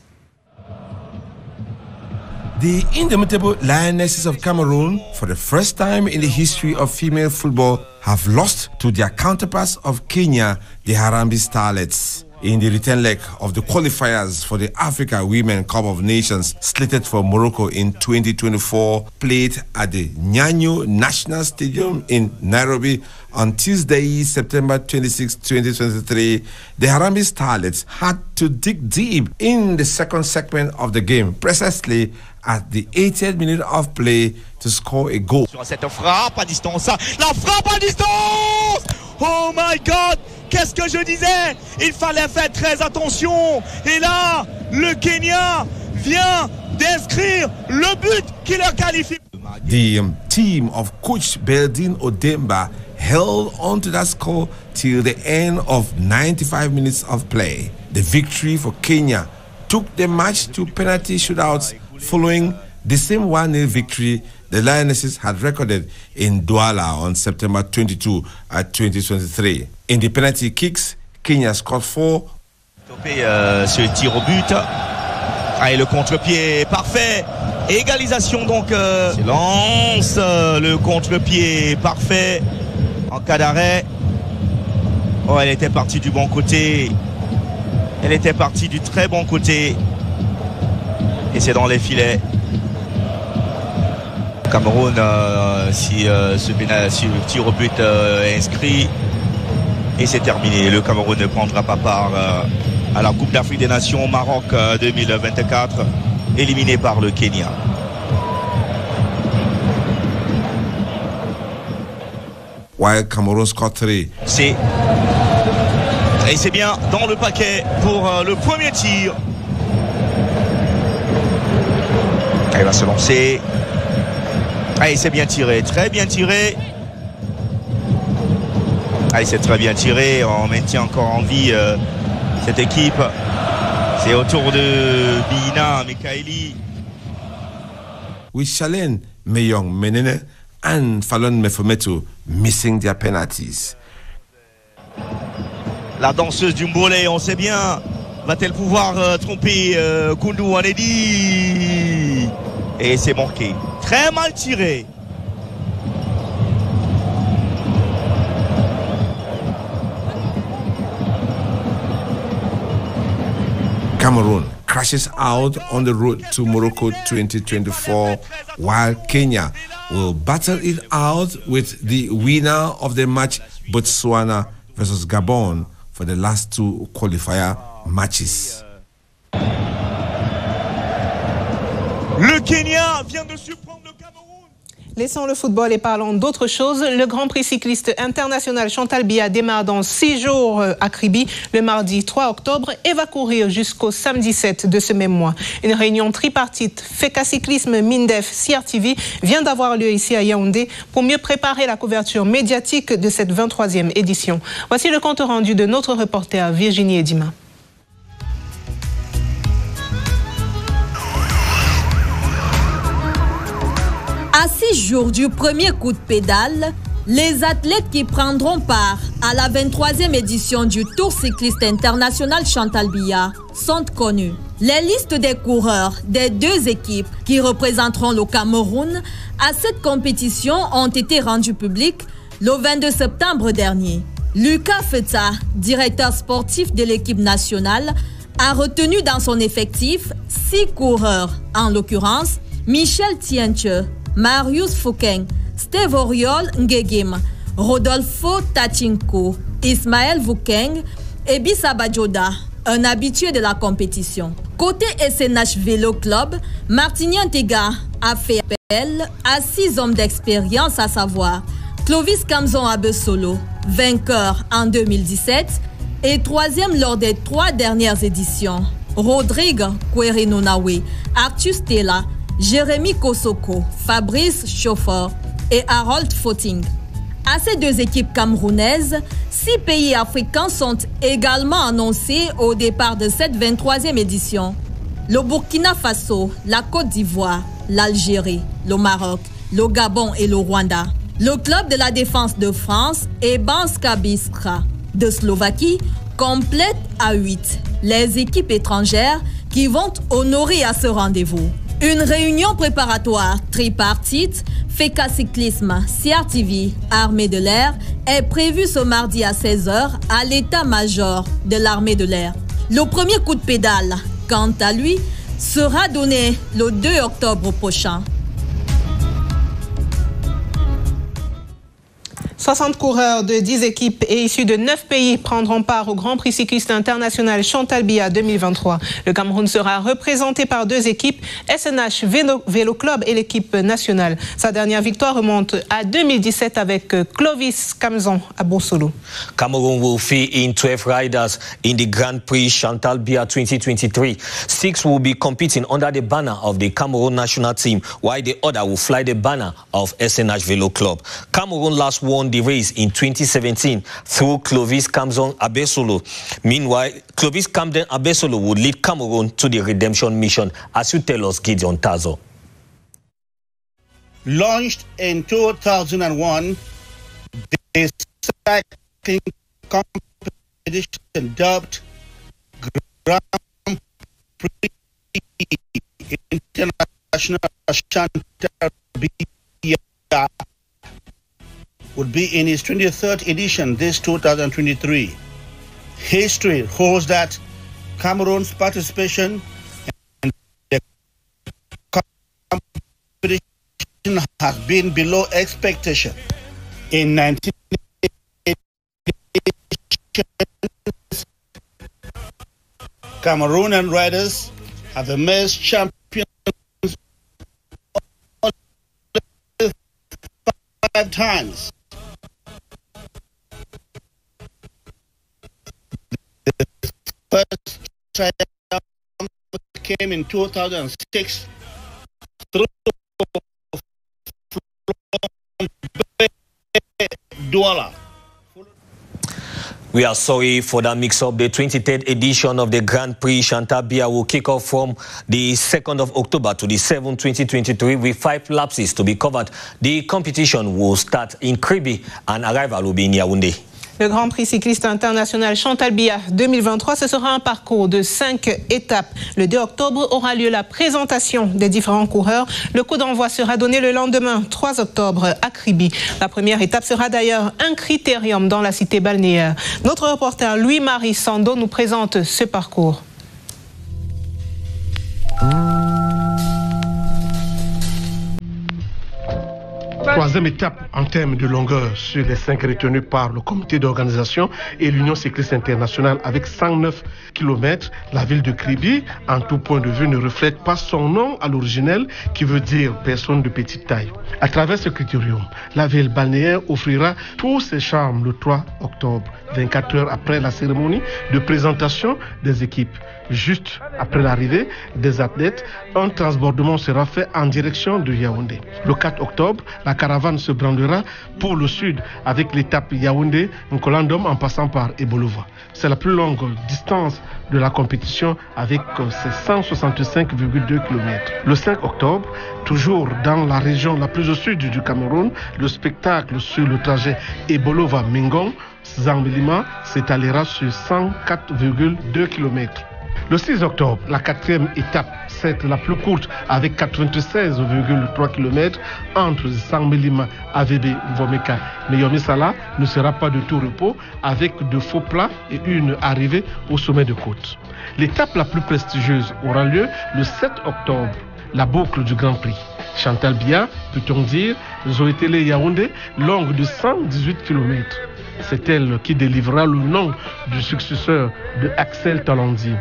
The indomitable Lionesses of Cameroon, for the first time in the history of female football, have lost to their counterparts of Kenya, the Harambee Starlets, in the return leg of the qualifiers for the Africa Women Cup of Nations slated for Morocco in 2024, played at the Nyanyo National Stadium in Nairobi on Tuesday, September 26, 2023. The Harambee Starlets had to dig deep in the second segment of the game, precisely at the 80th minute of play, to score a goal. Sur cette frappe à distance, la frappe à distance! Oh my God! Qu'est-ce que je disais? Il fallait faire très attention. Et là, le Kenya vient d'inscrire le but qui leur qualifie. The team of coach Beldin Odemba held on to that score till the end of 95 minutes of play. The victory for Kenya took the match to penalty shootouts, following the same 1-0 victory the Lionesses had recorded in Douala on September 22 at 2023. In the penalty kicks, Kenya scored 4. Ce tir au but. Et le contre-pied parfait. Égalisation donc. Lance le contre-pied parfait. En cas d'arrêt. Oh, elle était partie du bon côté. Elle était partie du très bon côté. Et c'est dans les filets. Cameroun, si le tir au but est inscrit, et c'est terminé. Le Cameroun ne prendra pas part à la Coupe d'Afrique des Nations au Maroc 2024, éliminé par le Kenya. While Cameroun scored 3. Et c'est bien dans le paquet pour le premier tir. Elle va se lancer. Allez, c'est bien tiré, très bien tiré. Allez, c'est très bien tiré. On maintient encore en vie cette équipe. C'est au tour de Bina Mikaeli. With Shalen Meyong Menene and Fallon Mefometo missing their penalties. La danseuse du Mbolé, on sait bien. Va-t-elle pouvoir tromper Koundou Anedi? Et c'est manqué. Très mal tiré. Cameroon crashes out on the road to Morocco 2024, while Kenya will battle it out with the winner of the match, Botswana versus Gabon, for the last two qualifier matches. Le Kenya vient de surprendre le Cameroun. Laissons le football et parlons d'autre chose. Le Grand Prix cycliste international Chantal Biya démarre dans 6 jours à Kribi le mardi 3 octobre et va courir jusqu'au samedi 7 de ce même mois. Une réunion tripartite FECA Cyclisme, Mindef, CRTV vient d'avoir lieu ici à Yaoundé pour mieux préparer la couverture médiatique de cette 23e édition. Voici le compte rendu de notre reporter Virginie Edima. À 6 jours du premier coup de pédale, les athlètes qui prendront part à la 23e édition du Tour cycliste international Chantal Biya sont connus. Les listes des coureurs des 2 équipes qui représenteront le Cameroun à cette compétition ont été rendues publiques le 22 septembre dernier. Lucas Feta, directeur sportif de l'équipe nationale, a retenu dans son effectif 6 coureurs, en l'occurrence Michel Tienche, Marius Fouken, Steve Oriol Ngegim, Rodolfo Tachinko, Ismaël Vukeng et Bissaba Joda. un habitué de la compétition. Côté SNH Vélo Club, Martignan Tega a fait appel à 6 hommes d'expérience, à savoir Clovis Kamzon Abesolo, vainqueur en 2017 et 3e lors des 3 dernières éditions. Rodrigue Kwerinonawe, Arthur Stella, Jérémy Kosoko, Fabrice Chauffeur et Harold Footing. À ces 2 équipes camerounaises, 6 pays africains sont également annoncés au départ de cette 23e édition. Le Burkina Faso, la Côte d'Ivoire, l'Algérie, le Maroc, le Gabon et le Rwanda. Le club de la défense de France et Banska Biskra de Slovaquie complète à 8 les équipes étrangères qui vont honorer à ce rendez-vous. Une réunion préparatoire tripartite, FECA Cyclisme, CRTV, Armée de l'air, est prévue ce mardi à 16h à l'état-major de l'Armée de l'air. Le premier coup de pédale, quant à lui, sera donné le 2 octobre prochain. 60 coureurs de 10 équipes et issus de 9 pays prendront part au Grand Prix cycliste international Chantal Biya 2023. Le Cameroun sera représenté par 2 équipes, SNH Vélo Club et l'équipe nationale. Sa dernière victoire remonte à 2017 avec Clovis Kamzon Abosolo. Cameroon will fill in 12 riders in the Grand Prix Chantal Biya 2023. 6 will be competing under the banner of the Cameroon national team, while the other will fly the banner of SNH Vélo Club. Cameroon last won the race in 2017 through Clovis Kamzon Abesolo. Meanwhile, Clovis Kamzon Abesolo would lead Cameroon to the redemption mission, as you tell us, Gideon Tazo. Launched in 2001, the cycling competition dubbed Grand Prix International Chantal Biya would be in its 23rd edition this 2023. History holds that Cameroon's participation in the competition has been below expectation. In 1980, Cameroonian riders have emerged champions 5 times. First triumph came in 2006 through Douala. We are sorry for that mix-up. The 23rd edition of the Grand Prix Chantal Biya will kick off from the 2nd of October to the 7th, 2023, with 5 lapses to be covered. The competition will start in Kribi and arrival will be in Yaoundé. Le Grand Prix cycliste international Chantal Biya 2023, ce sera un parcours de 5 étapes. Le 2 octobre aura lieu la présentation des différents coureurs. Le coup d'envoi sera donné le lendemain, 3 octobre, à Kribi. La première étape sera d'ailleurs un critérium dans la cité balnéaire. Notre reporter Louis-Marie Sando nous présente ce parcours. Troisième étape en termes de longueur sur les 5 retenus par le comité d'organisation et l'Union cycliste internationale avec 109 km. La ville de Kribi, en tout point de vue, ne reflète pas son nom à l'originel qui veut dire personne de petite taille. À travers ce critérium, la ville balnéaire offrira tous ses charmes le 3 octobre, 24 heures après la cérémonie de présentation des équipes. Juste après l'arrivée des athlètes, un transbordement sera fait en direction de Yaoundé. Le 4 octobre, la caravane se brandera pour le sud avec l'étape Yaoundé-Nkolandom en passant par Ebolova. C'est la plus longue distance de la compétition avec ses 165,2 km. Le 5 octobre, toujours dans la région la plus au sud du Cameroun, le spectacle sur le trajet Ebolova-Mingong, Zambelima s'étalera sur 104,2 km. Le 6 octobre, la 4e étape, c'est la plus courte avec 96,3 km entre Zambelima, AVB, Vomeka. Mais Yomi Salah ne sera pas de tout repos avec de faux plats et une arrivée au sommet de côte. L'étape la plus prestigieuse aura lieu le 7 octobre, la boucle du Grand Prix. Chantal Biya, peut-on dire, Zoétélé Yaoundé, longue de 118 km. c'est elle qui délivrera le nom du successeur de Axel Talandi.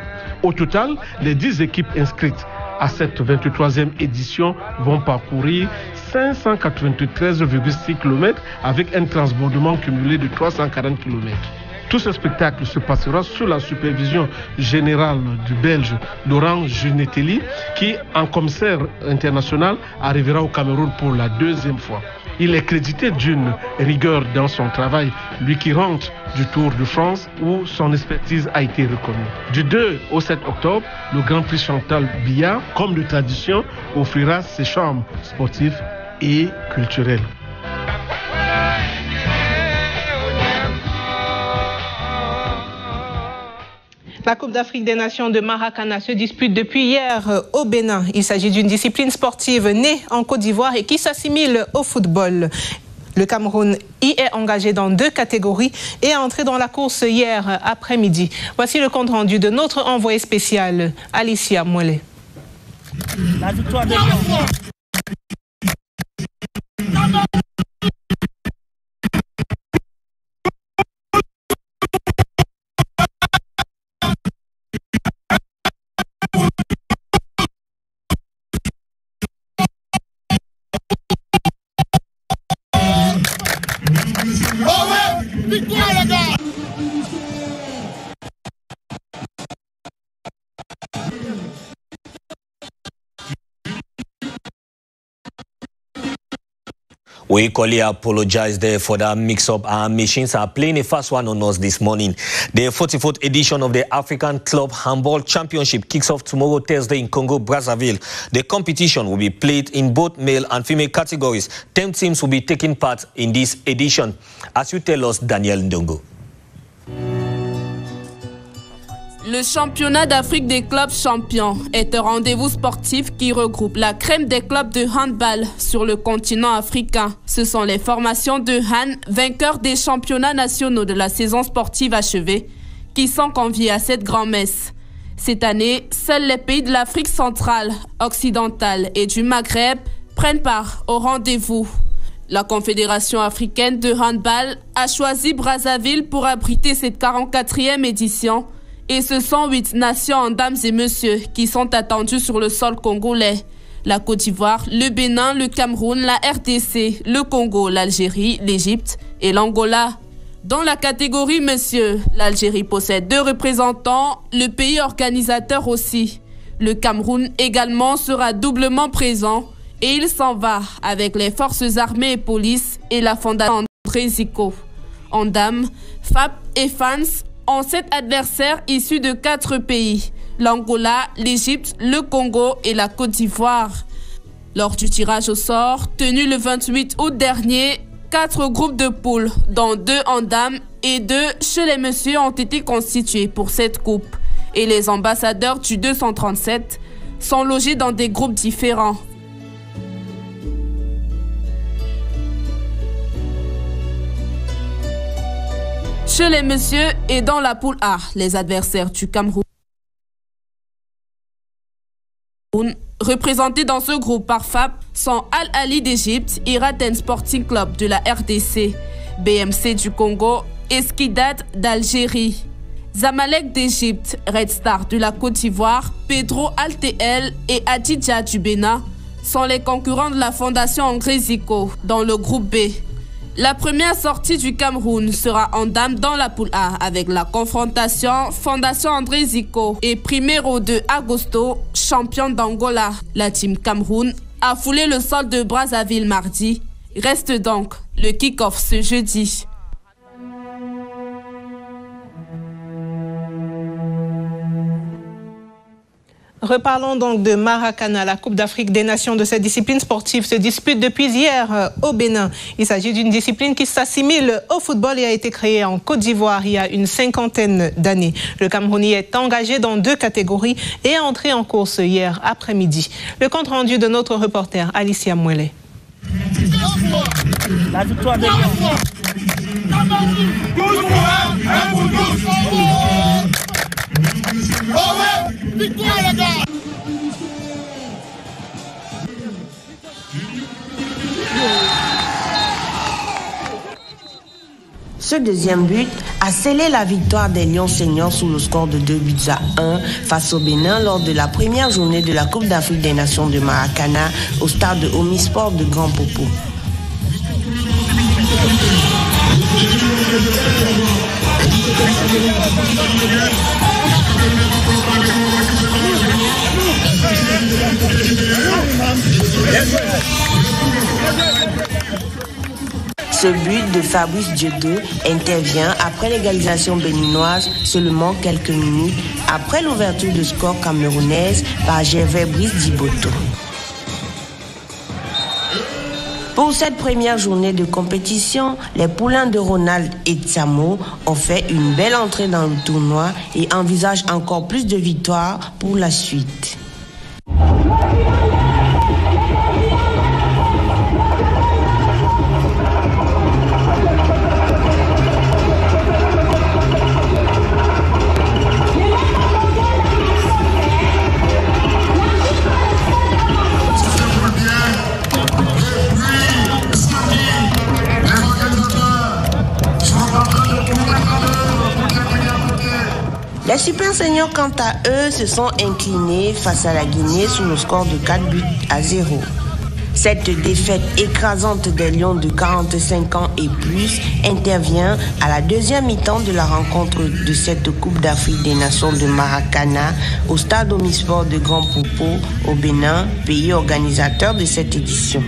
Au total, les 10 équipes inscrites à cette 23e édition vont parcourir 593,6 km avec un transbordement cumulé de 340 km. Tout ce spectacle se passera sous la supervision générale du Belge Laurent Junetelli, qui, en commissaire international, arrivera au Cameroun pour la 2e fois. Il est crédité d'une rigueur dans son travail, lui qui rentre du Tour de France où son expertise a été reconnue. Du 2 au 7 octobre, le Grand Prix Chantal Biya, comme de tradition, offrira ses charmes sportifs et culturels. La Coupe d'Afrique des Nations de Maracana se dispute depuis hier au Bénin. Il s'agit d'une discipline sportive née en Côte d'Ivoire et qui s'assimile au football. Le Cameroun y est engagé dans 2 catégories et est entré dans la course hier après-midi. Voici le compte-rendu de notre envoyé spécial, Alicia Mouelé. La victoire des We equally apologize there for that mix-up. Our machines are playing a fast one on us this morning. The 44th edition of the African Club Handball Championship kicks off tomorrow, Thursday, in Congo, Brazzaville. The competition will be played in both male and female categories. 10 teams will be taking part in this edition. As you tell us, Daniel Ndongo. Le championnat d'Afrique des clubs champions est un rendez-vous sportif qui regroupe la crème des clubs de handball sur le continent africain. Ce sont les formations de Han, vainqueurs des championnats nationaux de la saison sportive achevée, qui sont conviés à cette grand-messe. Cette année, seuls les pays de l'Afrique centrale, occidentale et du Maghreb prennent part au rendez-vous. La Confédération africaine de handball a choisi Brazzaville pour abriter cette 44e édition. Et ce sont 8 nations en dames et messieurs qui sont attendues sur le sol congolais. La Côte d'Ivoire, le Bénin, le Cameroun, la RDC, le Congo, l'Algérie, l'Égypte et l'Angola. Dans la catégorie messieurs, l'Algérie possède 2 représentants, le pays organisateur aussi. Le Cameroun également sera doublement présent et il s'en va avec les forces armées et police et la fondation André Zico. En dames, FAP et FANS ont 7 adversaires issus de 4 pays, l'Angola, l'Égypte, le Congo et la Côte d'Ivoire. Lors du tirage au sort, tenu le 28 août dernier, 4 groupes de poules, dont 2 en dames et 2 chez les messieurs, ont été constitués pour cette coupe. Et les ambassadeurs du 237 sont logés dans des groupes différents. Chez les messieurs et dans la poule A, les adversaires du Cameroun, représentés dans ce groupe par FAP, sont Al Ali d'Égypte, Iraten Sporting Club de la RDC, BMC du Congo et Skidat d'Algérie. Zamalek d'Égypte, Red Star de la Côte d'Ivoire, Pedro Altel et Adidja du Bénin sont les concurrents de la Fondation André Zico dans le groupe B. La première sortie du Cameroun sera en dames dans la poule A avec la confrontation Fondation André Zico et Primero de Agosto, champion d'Angola. La team Cameroun a foulé le sol de Brazzaville mardi. Reste donc le kick-off ce jeudi. Reparlons donc de Maracana. La Coupe d'Afrique des Nations de cette discipline sportive se dispute depuis hier au Bénin. Il s'agit d'une discipline qui s'assimile au football et a été créée en Côte d'Ivoire il y a une 50aine d'années. Le Cameroun y est engagé dans 2 catégories et est entré en course hier après-midi. Le compte rendu de notre reporter Alicia Mouelé. La victoire des Ce deuxième but a scellé la victoire des Lions seniors sous le score de 2-1 face au Bénin lors de la première journée de la Coupe d'Afrique des Nations de Maracana au stade de Omnisport de Grand Popo. Ce but de Fabrice Dieudo intervient après l'égalisation béninoise seulement quelques minutes après l'ouverture de score camerounaise par Gervais Brice Diboto. Pour cette première journée de compétition, les poulains de Ronald et Tsamo ont fait une belle entrée dans le tournoi et envisagent encore plus de victoires pour la suite. Les Super Seniors, quant à eux, se sont inclinés face à la Guinée sous le score de 4-0. Cette défaite écrasante des Lions de 45 ans et plus intervient à la deuxième mi-temps de la rencontre de cette Coupe d'Afrique des Nations de Maracana au stade Omnisport de Grand Popo au Bénin, pays organisateur de cette édition.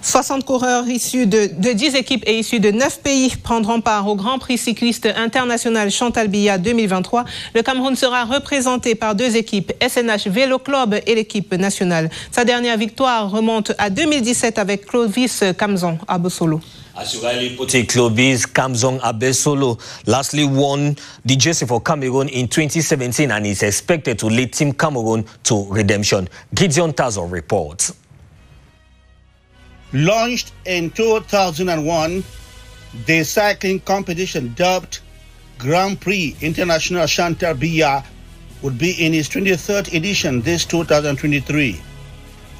60 coureurs issus de 10 équipes et issus de 9 pays prendront part au Grand Prix cycliste international Chantal Biya 2023. Le Cameroun sera représenté par 2 équipes, SNH Vélo Club et l'équipe nationale. Sa dernière victoire remonte à 2017 avec Clovis Kamzon à Bosolo. Asurali Pote Clovis Kamzon Abesolo lastly won the jersey for Cameroon in 2017 and is expected to lead Team Cameroon to redemption. Gideon Tazo reports. Launched in 2001, the cycling competition dubbed Grand Prix International Chantal Biya would be in its 23rd edition this 2023.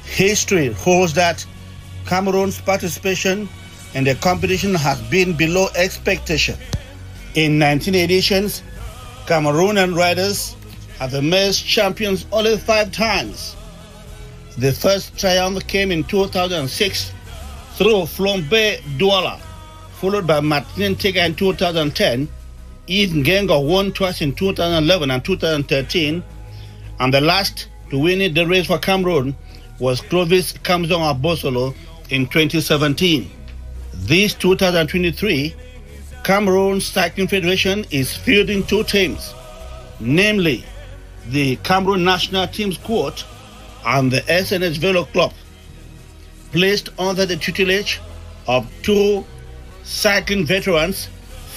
History holds that Cameroon's participation in the competition has been below expectation. In 19 editions, Cameroonian riders have emerged champions only 5 times. The first triumph came in 2006 through Flambe Douala, followed by Martin Tega in 2010. Yves Ngengo won twice in 2011 and 2013, and the last to win the race for Cameroon was Clovis Kamzon Abosolo in 2017. This 2023, Cameroon Cycling Federation is fielding 2 teams, namely the Cameroon National Team Squad and the SNH Vélo Club, placed under the tutelage of 2 cycling veterans,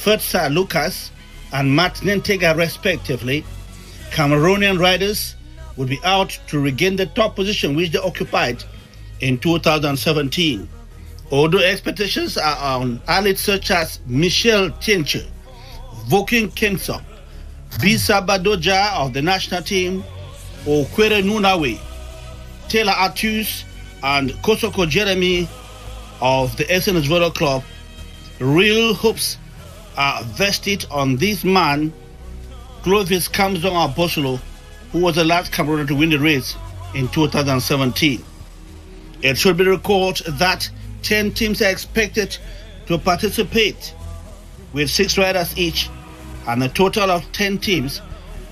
Fertsa Lucas and Martin Tega respectively. Cameroonian riders will be out to regain the top position which they occupied in 2017. Although expectations are on athletes such as Michel Tienche, Voking Kensop, Bisa Badoja of the national team, Okwere Nunawe, Taylor Artus, and Kosoko Jeremy of the SNS Vélo Club, real hopes are vested on this man, Clovis Kamzon Abosolo, who was the last Cameroonian to win the race in 2017. It should be recalled that 10 teams are expected to participate, with 6 riders each, and a total of 10 teams,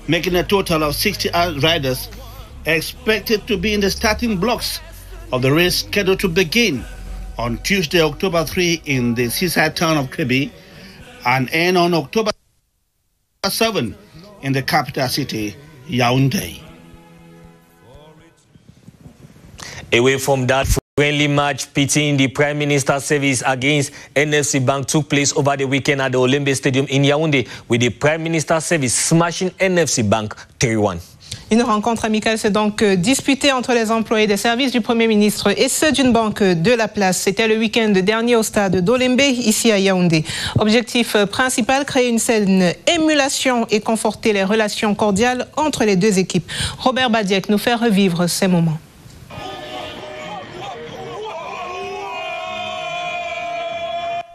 making a total of 60 riders expected to be in the starting blocks of the race scheduled to begin on Tuesday, October 3 in the seaside town of Kribi and end on October 7 in the capital city, Yaoundé. Away from that, friendly match pitting the Prime Minister's service against NFC Bank took place over the weekend at the Olembe Stadium in Yaoundé, with the Prime Minister's service smashing NFC Bank 3-1. Une rencontre amicale s'est donc disputée entre les employés des services du Premier ministre et ceux d'une banque de la place. C'était le week-end dernier au stade d'Olembe, ici à Yaoundé. Objectif principal, créer une saine émulation et conforter les relations cordiales entre les 2 équipes. Robert Badiek nous fait revivre ces moments.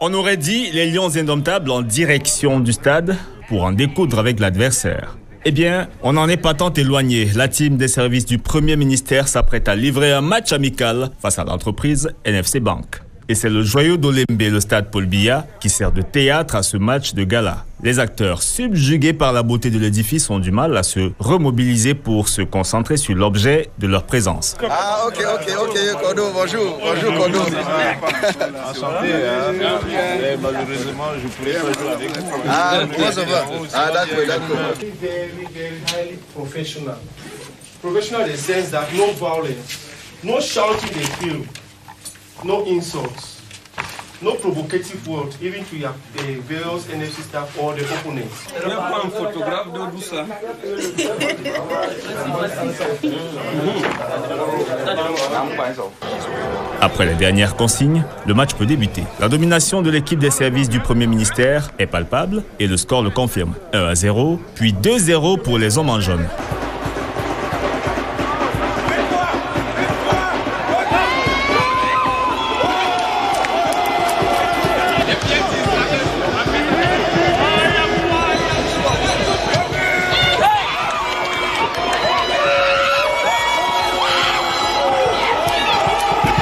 On aurait dit les Lions indomptables en direction du stade pour en découdre avec l'adversaire. Eh bien, on n'en est pas tant éloigné. La team des services du Premier ministère s'apprête à livrer un match amical face à l'entreprise NFC Bank. Et c'est le joyau d'Olembe, le stade Paul Biya, qui sert de théâtre à ce match de gala. Les acteurs, subjugués par la beauté de l'édifice, ont du mal à se remobiliser pour se concentrer sur l'objet de leur présence. Ah, ok, Kodo, bonjour, Kodo. Enchanté, malheureusement, je ne pourrais pas jouer avec vous. Ah, comment ça va? Ah, d'accord. Very highly professional. Professional in the sense that no violence, no shouting in the field, no insults, no provocative words, even to your various NFC staff or the opponents. Un photographe de Boussa. Après les dernières consignes, le match peut débuter. La domination de l'équipe des services du Premier ministère est palpable et le score le confirme. 1-0, puis 2-0 pour les hommes en jaune.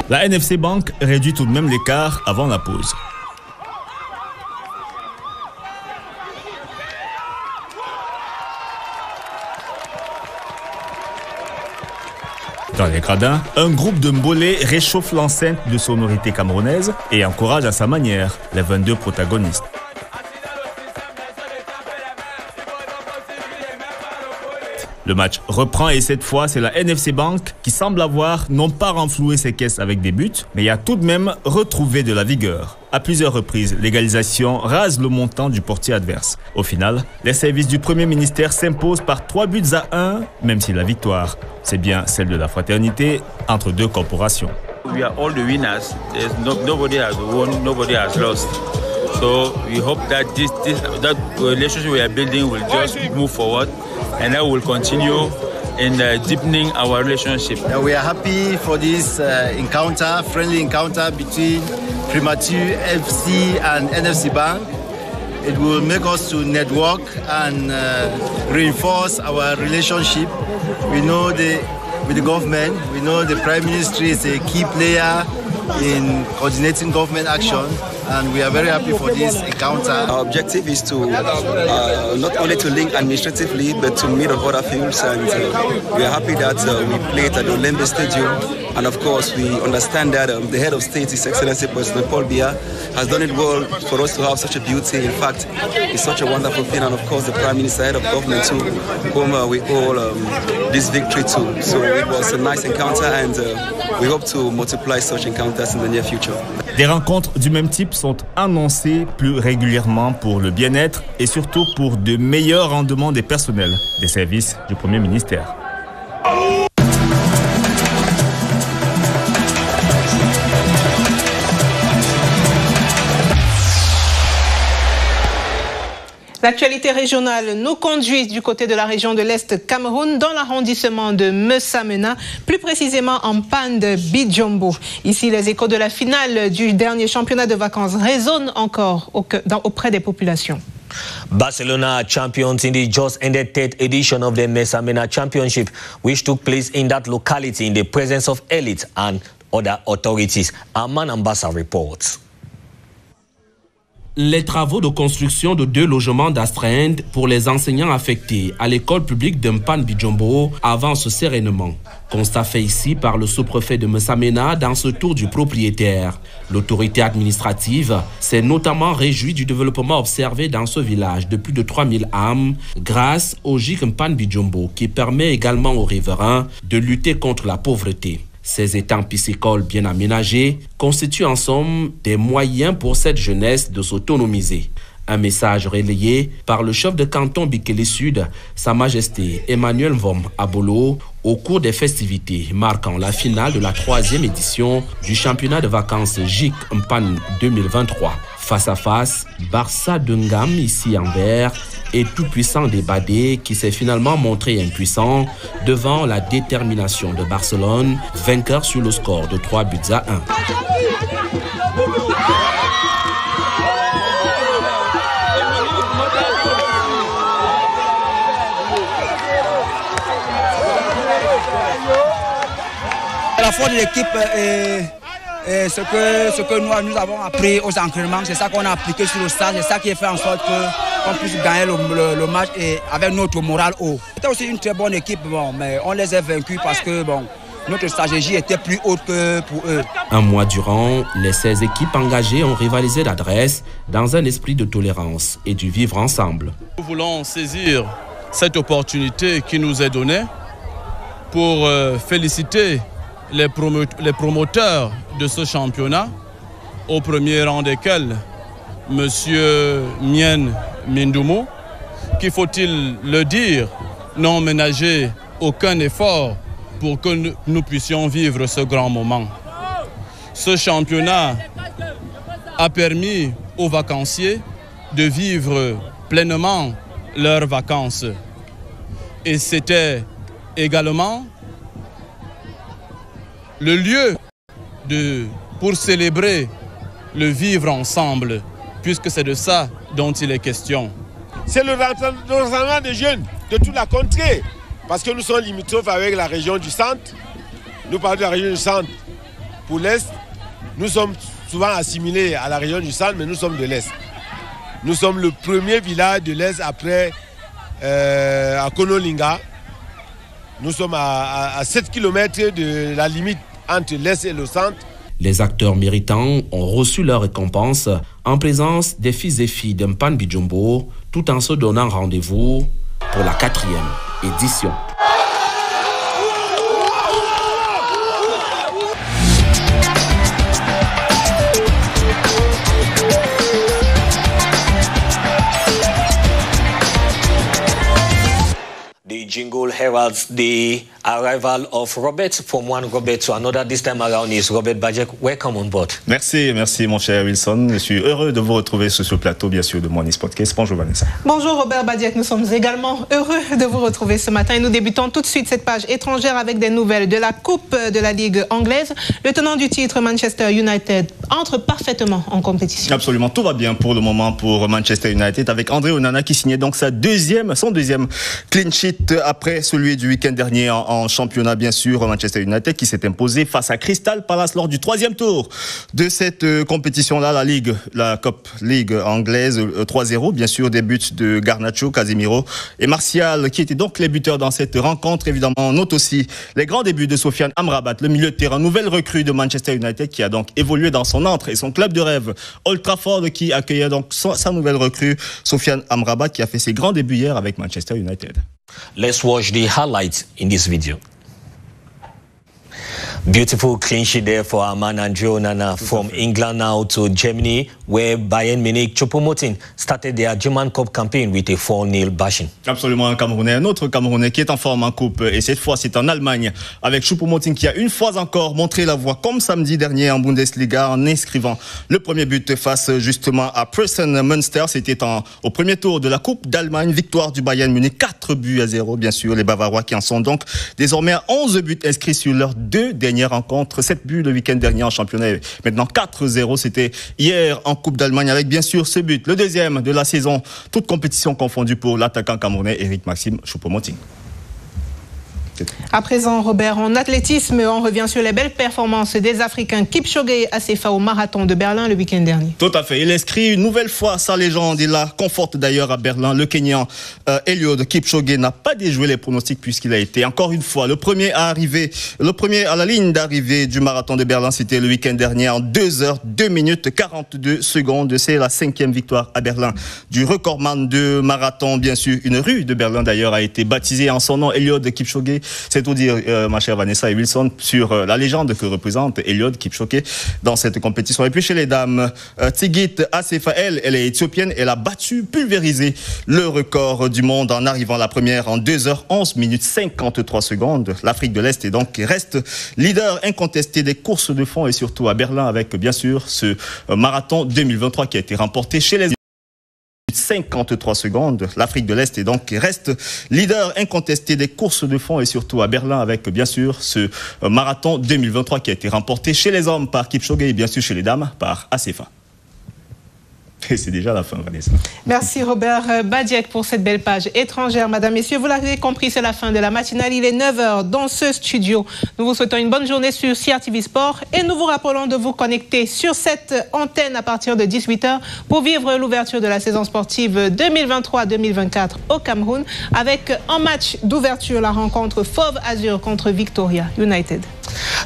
La NFC Bank réduit tout de même l'écart avant la pause. Dans les gradins, un groupe de mbolés réchauffe l'enceinte de sonorités camerounaises et encourage à sa manière les 22 protagonistes. Le match reprend et cette fois, c'est la NFC Bank qui semble avoir non pas renfloué ses caisses avec des buts, mais a tout de même retrouvé de la vigueur. À plusieurs reprises, l'égalisation rase le montant du portier adverse. Au final, les services du Premier ministère s'imposent par 3-1, même si la victoire, c'est bien celle de la fraternité entre deux corporations. We are all the winners. Nobody has won, nobody has lost. So we hope that that relationship we are building will just move forward, and that will continue in deepening our relationship. We are happy for this encounter, friendly encounter between Primature FC and NFC Bank. It will make us to network and reinforce our relationship. We know with the government, we know the Prime Minister is a key player in coordinating government action, and we are very happy for this encounter. Our objective is to not only to link administratively, but to meet on other fields, and we are happy that we played at the Olembe Stadium. And of course, we understand that the head of state, His Excellency President Paul Biya, has done it well for us to have such a beauty. In fact, it's such a wonderful thing, and of course, the Prime Minister, head of government too, whom we owe this victory to. So it was a nice encounter, and we hope to multiply such encounters in the near future. Des rencontres du même type sont annoncées plus régulièrement pour le bien-être et surtout pour de meilleurs rendements des personnels des services du Premier ministère. L'actualité régionale nous conduit du côté de la région de l'Est Cameroun, dans l'arrondissement de Messamena, plus précisément en Pande Bijombo. Ici, les échos de la finale du dernier championnat de vacances résonnent encore auprès des populations. Barcelona are champions in the just ended third edition of the Messamena Championship, which took place in that locality in the presence of elites and other authorities. Aman Ambassa reports. Les travaux de construction de 2 logements d'astreinte pour les enseignants affectés à l'école publique d'Mpan Bijombo avancent sereinement. Constat fait ici par le sous-préfet de Messamena dans ce tour du propriétaire. L'autorité administrative s'est notamment réjouie du développement observé dans ce village de plus de 3000 âmes grâce au GIC Mpan Bijombo qui permet également aux riverains de lutter contre la pauvreté. Ces étangs piscicoles bien aménagés constituent en somme des moyens pour cette jeunesse de s'autonomiser. Un message relayé par le chef de canton Bikele Sud, Sa Majesté Emmanuel Vom Abolo, au cours des festivités marquant la finale de la 3e édition du championnat de vacances GIC Mpan 2023. Face à face, Barça de Ngam, ici en vert, et tout-puissant des Badés qui s'est finalement montré impuissant devant la détermination de Barcelone, vainqueur sur le score de 3-1. la force de l'équipe et ce que nous avons appris aux entraînements, c'est ça qu'on a appliqué sur le stade, c'est ça qui a fait en sorte qu'on puisse gagner le match et avec notre morale haut. C'était aussi une très bonne équipe, mais on les a vaincus parce que notre stratégie était plus haute que pour eux. Un mois durant, les 16 équipes engagées ont rivalisé d'adresse dans un esprit de tolérance et du vivre ensemble. Nous voulons saisir cette opportunité qui nous est donnée pour féliciter les promoteurs de ce championnat, au premier rang desquels M. Mien Mindoumou, qui, faut-il le dire, n'ont ménagé aucun effort pour que nous puissions vivre ce grand moment. Ce championnat a permis aux vacanciers de vivre pleinement leurs vacances. Et c'était également le lieu pour célébrer le vivre ensemble, puisque c'est de ça dont il est question. C'est le rassemblement des jeunes de toute la contrée, parce que nous sommes limitrophes avec la région du centre. Nous parlons de la région du centre pour l'Est. Nous sommes souvent assimilés à la région du centre, mais nous sommes de l'Est. Nous sommes le premier village de l'Est après à Konolinga. Nous sommes à 7 km de la limite entre l'Est et le centre. Les acteurs méritants ont reçu leur récompense en présence des fils et filles d'Mpan Bijombo, tout en se donnant rendez-vous pour la 4e édition. The jingle heralds the arrival of Robert from one Robert to another. This time around is Robert Bajek. Welcome on board. Merci mon cher Wilson. Je suis heureux de vous retrouver sur ce plateau, bien sûr, de Morning Sport Case. Bonjour Vanessa. Bonjour Robert Bajek. Nous sommes également heureux de vous retrouver ce matin. Et nous débutons tout de suite cette page étrangère avec des nouvelles de la Coupe de la Ligue anglaise. Le tenant du titre, Manchester United, entre parfaitement en compétition. Absolument, tout va bien pour le moment pour Manchester United avec André Onana qui signait donc son deuxième clean sheet après celui du week-end dernier en championnat, bien sûr. Manchester United qui s'est imposé face à Crystal Palace lors du 3e tour de cette compétition-là, la Cup League anglaise, 3-0. Bien sûr, des buts de Garnacho, Casemiro et Martial qui étaient donc les buteurs dans cette rencontre. Évidemment, on note aussi les grands débuts de Sofiane Amrabat, le milieu de terrain, nouvelle recrue de Manchester United qui a donc évolué dans son antre et son club de rêve, Old Trafford, qui accueillait donc sa nouvelle recrue, Sofiane Amrabat, qui a fait ses grands débuts hier avec Manchester United. Let's watch the highlights in this video. Beautiful clean sheet there for our man Andre Onana from England now to Germany, where Bayern Munich, Choupo-Moting, started their German Cup campaign with a 4-0 bashing. Absolument, un autre Camerounais qui est en forme en coupe, et cette fois c'est en Allemagne avec Choupo-Moting qui a une fois encore montré la voie comme samedi dernier en Bundesliga en inscrivant le premier but face justement à Preston Münster. C'était au premier tour de la Coupe d'Allemagne, victoire du Bayern Munich, 4-0 bien sûr, les Bavarois qui en sont donc désormais à 11 buts inscrits sur leurs 2 dernières rencontres, 7 buts le week-end dernier en championnat, maintenant 4-0, c'était hier en Coupe d'Allemagne avec bien sûr ce but, le deuxième de la saison, toute compétition confondue pour l'attaquant camerounais Eric-Maxime Choupo-Moting. À présent, Robert, en athlétisme, on revient sur les belles performances des Africains Kipchoge et Assefa au marathon de Berlin le week-end dernier. Tout à fait. Il inscrit une nouvelle fois sa légende. Il la conforte d'ailleurs à Berlin. Le Kenyan Eliud Kipchoge n'a pas déjoué les pronostics puisqu'il a été encore une fois le premier à la ligne d'arrivée du marathon de Berlin. C'était le week-end dernier en 2h, 2 minutes, 42 secondes. C'est la 5e victoire à Berlin du recordman de marathon. Bien sûr, une rue de Berlin d'ailleurs a été baptisée en son nom, Eliud Kipchoge. C'est tout dire, ma chère Vanessa et Wilson, sur la légende que représente Eliud Kipchoge dans cette compétition. Et puis chez les dames, Tigit Assefa, elle est éthiopienne, elle a battu, pulvérisé le record du monde en arrivant la première en 2h, 11 minutes, 53 secondes. L'Afrique de l'Est reste leader incontesté des courses de fond et surtout à Berlin avec bien sûr ce marathon 2023 qui a été remporté chez les 53 secondes. L'Afrique de l'Est reste leader incontesté des courses de fond et surtout à Berlin avec bien sûr ce marathon 2023 qui a été remporté chez les hommes par Kipchoge et bien sûr chez les dames par Assefa. Et c'est déjà la fin, Vanessa. Merci Robert Badiek pour cette belle page étrangère. Madame, messieurs, vous l'avez compris, c'est la fin de la matinale. Il est 9h dans ce studio. Nous vous souhaitons une bonne journée sur CRTV Sport et nous vous rappelons de vous connecter sur cette antenne à partir de 18h pour vivre l'ouverture de la saison sportive 2023-2024 au Cameroun avec en match d'ouverture la rencontre Fauve Azur contre Victoria United.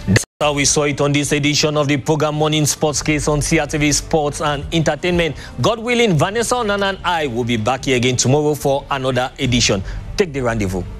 That's how we saw it on this edition of the program Morning Sports Case on CRTV Sports and Entertainment. God willing, Vanessa Onan and I will be back here again tomorrow for another edition. Take the rendezvous.